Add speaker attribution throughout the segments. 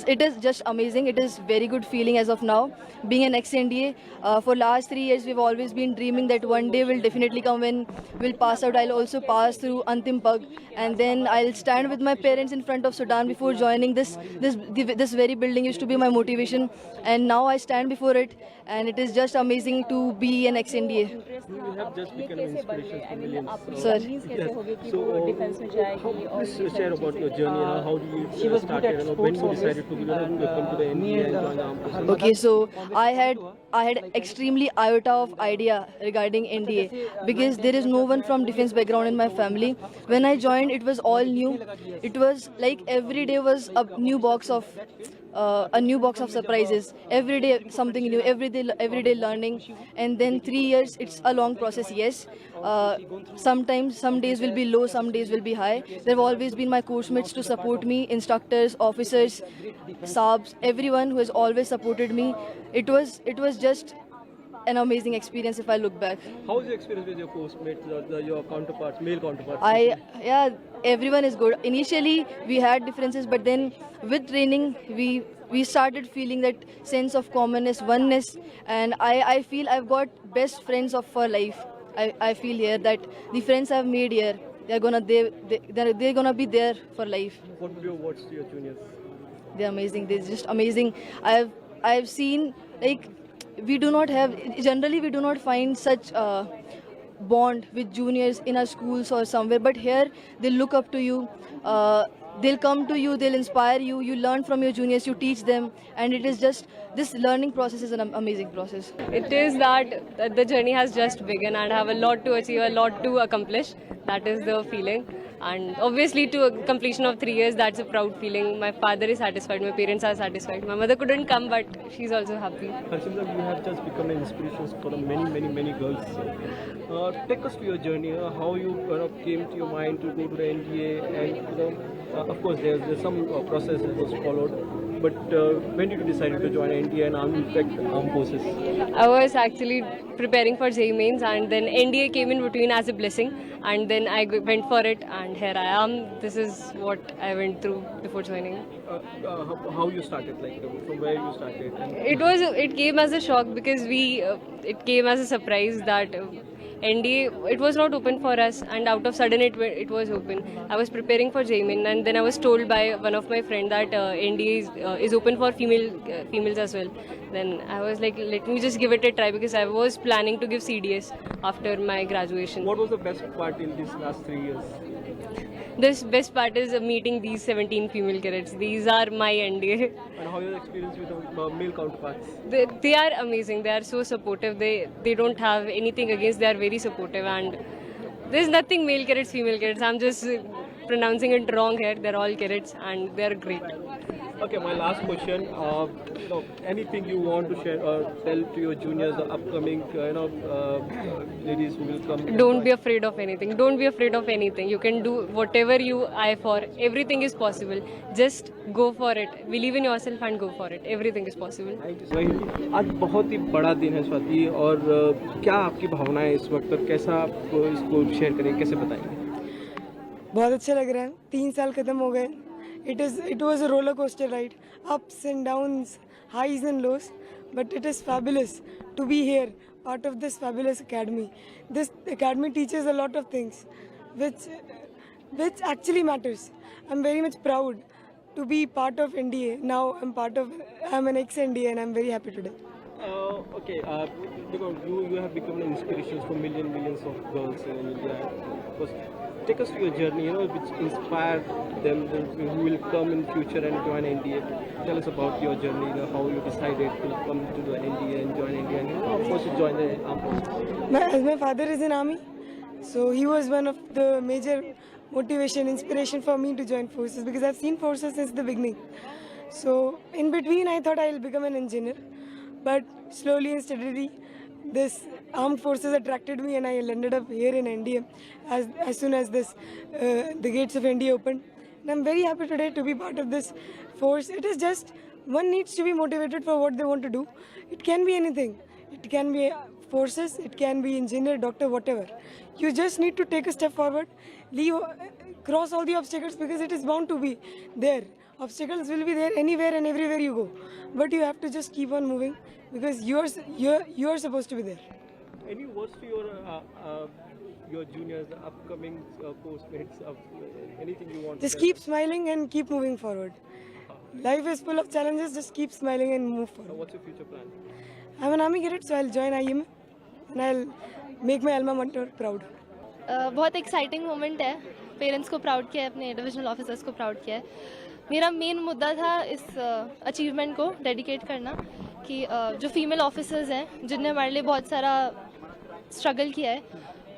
Speaker 1: it is just amazing. It is very good feeling as of now. Being an ex-NDA, for last 3 years we've always been dreaming that one day will definitely come when we'll pass out. I'll also pass through Antim Pag, and then I'll stand with my parents in front of Sudan before joining this very building used to be my motivation, and now I stand before it, and it is just amazing to be an ex-NDA.
Speaker 2: You have just become an inspiration for millions.
Speaker 1: Sir.
Speaker 2: Please share about your journey and how do you started and when you decided to come to the NDA and join the armed forces.
Speaker 1: Okay, so I had extremely iota of idea regarding NDA because there is no one from defense background in my family. When I joined, it was all new. It was like every day was a new box of surprises. Every day something new. Every day learning. And then 3 years, it's a long process. Yes. Sometimes some days will be low, some days will be high. There have always been my course mates to support me, instructors, officers, sabs, everyone who has always supported me. It was just an amazing experience if I look back.
Speaker 2: How is your experience with your postmates, your counterparts, male counterparts?
Speaker 1: Yeah, everyone is good. Initially we had differences, but then with training we started feeling that sense of commonness, oneness, and I feel I've got best friends for life. I feel here that the friends I've made here, they're gonna be there for life.
Speaker 2: What would your words to your juniors?
Speaker 1: They're amazing. They're just amazing. I've seen, like, we do not find such bond with juniors in our schools or somewhere, but here they look up to you. They'll come to you, they'll inspire you, you learn from your juniors, you teach them, and it is just, this learning process is an amazing process.
Speaker 3: It is that the journey has just begun and I have a lot to achieve, a lot to accomplish. That is the feeling. And obviously to a completion of 3 years, that's a proud feeling. My father is satisfied, my parents are satisfied. My mother couldn't come, but she's also happy.
Speaker 2: Harshimra, you have just become an inspiration for many girls. Take us to your journey, how you came to your mind to go to the NDA, and of course there's some process that was followed. But when did you decide to join NDA and armed forces?
Speaker 3: I was actually preparing for JEE Mains, and then NDA came in between as a blessing, and then I went for it, and here I am. This is what I went through before joining.
Speaker 2: How you started, like from where you started?
Speaker 3: It came as a shock because it came as a surprise that NDA, it was not open for us, and out of sudden it was open. I was preparing for JEE Main, and then I was told by one of my friends that NDA is open for females as well. Then I was like, let me just give it a try, because I was planning to give CDS after my graduation.
Speaker 2: What was the best part in these last 3 years?
Speaker 3: The best part is meeting these 17 female cadets. These are my NDA.
Speaker 2: And how your experience with the male counterparts?
Speaker 3: They are amazing. They are so supportive. They don't have anything against. They are very supportive, and there's nothing male cadets, female cadets. I'm just pronouncing it wrong here. They're all cadets, and they're great.
Speaker 2: Okay, my last question. Anything you want to share or tell to your juniors, the upcoming, ladies who will come?
Speaker 3: Don't be afraid of anything. Don't be afraid of anything. You can do whatever you eye for. Everything is possible. Just go for it. Believe in yourself and go for it. Everything is possible.
Speaker 2: आज बहुत ही बड़ा दिन है स्वाति, और क्या आपकी भावनाएं इस वक्त, और कैसा आप इसको शेयर करें, कैसे बताएंगे?
Speaker 4: बहुत अच्छा लग रहा है. 3 साल खत्म हो गए. It was a roller coaster ride, ups and downs, highs and lows, but it is fabulous to be here, part of this fabulous academy. This academy teaches a lot of things, which actually matters. I'm very much proud to be part of NDA. Now I'm an ex-NDA, and I'm very happy today.
Speaker 2: Okay, because you have become an inspiration for millions of girls in India. Take us to your journey, which inspired them who will come in future and join NDA. Tell us about your journey, how you decided to come to the NDA and join NDA, and of course you join the armed forces.
Speaker 4: My father is in army, so he was one of the major inspiration for me to join forces, because I've seen forces since the beginning. So in between I thought I'll become an engineer, but slowly and steadily this armed forces attracted me, and I ended up here in NDA as soon as the gates of NDA opened. And I'm very happy today to be part of this force. It is just, one needs to be motivated for what they want to do. It can be anything. It can be forces, it can be engineer, doctor, whatever. You just need to take a step forward, cross all the obstacles, because it is bound to be there. Obstacles will be there anywhere and everywhere you go, but you have to just keep on moving because you're supposed to be there.
Speaker 2: Any words to your juniors, the upcoming postmates, anything you want?
Speaker 4: Just
Speaker 2: to tell
Speaker 4: keep smiling and keep moving forward. Life is full of challenges. Just keep smiling and move
Speaker 2: them?
Speaker 4: forward.
Speaker 2: What's your future plan?
Speaker 4: I'm an army cadet, so I'll join IM and I'll make my alma mater proud.
Speaker 5: बहुत exciting moment है. Parents को proud किया है, अपने divisional officers को proud किया है. मेरा मेन मुद्दा था इस अचीवमेंट को डेडिकेट करना कि जो फीमेल ऑफिसर्स हैं जिनने हमारे लिए बहुत सारा स्ट्रगल किया है,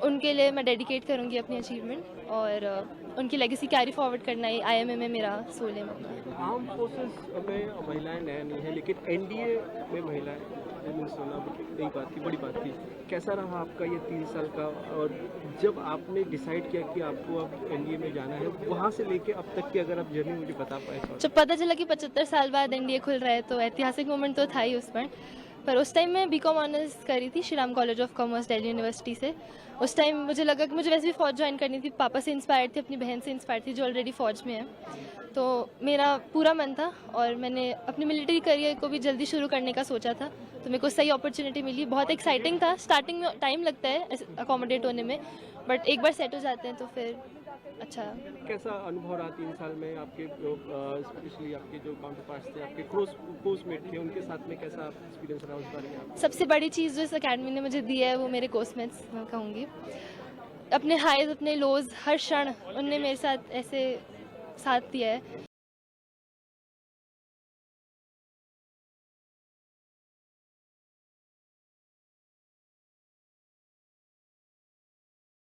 Speaker 5: उनके लिए मैं डेडिकेट करूँगी अपनी अचीवमेंट और उनकी लेगेसी कैरी फॉरवर्ड करना ही IMA में मेरा सोल है.
Speaker 2: आर्म फोर्सेस में महिलाएं नया नहीं है, लेकिन NDA में महिलाएं सुना बड़ी बात थी, बड़ी बात थी. कैसा रहा आपका ये 3 साल का, और जब आपने डिसाइड किया कि आपको अब NDA में जाना है, वहाँ से लेके अब तक की अगर आप जर्नी मुझे बता पाए?
Speaker 5: जब पता चला कि 75 साल बाद NDA खुल रहा है तो ऐतिहासिक मोमेंट तो था ही उस पर उस टाइम मैं BCom ऑनर्स करी थी Shri Ram college of commerce Delhi university से. उस टाइम मुझे लगा कि मुझे वैसे भी फ़ौज ज्वाइन करनी थी. पापा से इंस्पायर्ड थी, अपनी बहन से इंस्पायर्ड थी जो ऑलरेडी फ़ौज में है. तो मेरा पूरा मन था और मैंने अपनी मिलिट्री करियर को भी जल्दी शुरू करने का सोचा था. तो मेरे को सही अपॉर्चुनिटी मिली. बहुत एक्साइटिंग था. स्टार्टिंग में टाइम लगता है अकोमोडेट होने में, बट एक बार सेट हो जाते हैं तो फिर अच्छा.
Speaker 2: कैसा अनुभव रहा 3 साल में आपके, स्पेशली आपके जो काउंटर पार्ट्स थे, आपके कोर्समेट थे, उनके साथ में कैसा एक्सपीरियंस रहा उस बारे में आप?
Speaker 5: सबसे बड़ी चीज़ जो इस अकेडमी ने मुझे दी है वो मेरे कोर्समेट्स मैं कहूँगी. अपने हाईज अपने लोज हर क्षण उनने मेरे साथ ऐसे साथ दिया है